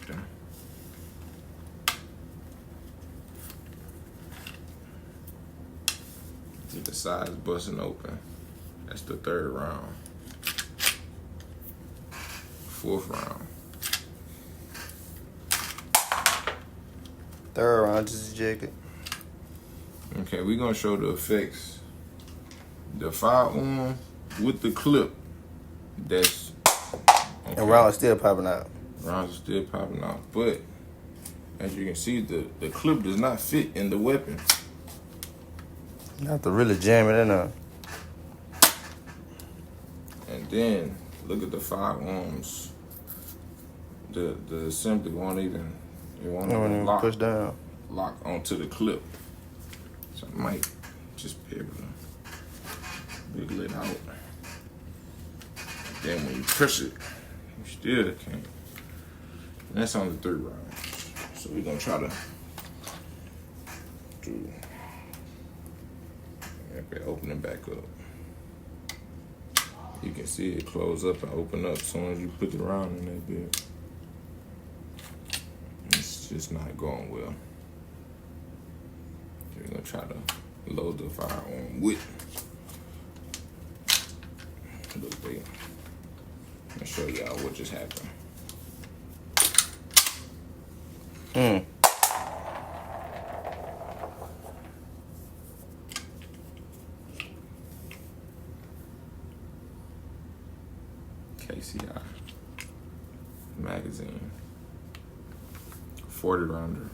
after. See the sides busting open. That's the third round. Fourth round. Third round, just ejected. Okay, we're gonna show the effects. The firearm with the clip. That's okay. And rounds still popping out. Rounds are still popping out, but as you can see, the clip does not fit in the weapon. You have to really jam it in there. And then look at the firearms. The assembly won't even lock, push down. Lock onto the clip. So I might just be able to wiggle it out. Then when you push it, you still can't. And that's on the third round. So we're gonna try to do. Open it back up. You can see it close up and open up as soon as you put the round in that bit. It's just not going well. So we're gonna try to load the firearm with a little bit. I'm gonna show y'all what just happened. KCI magazine, 40 rounder.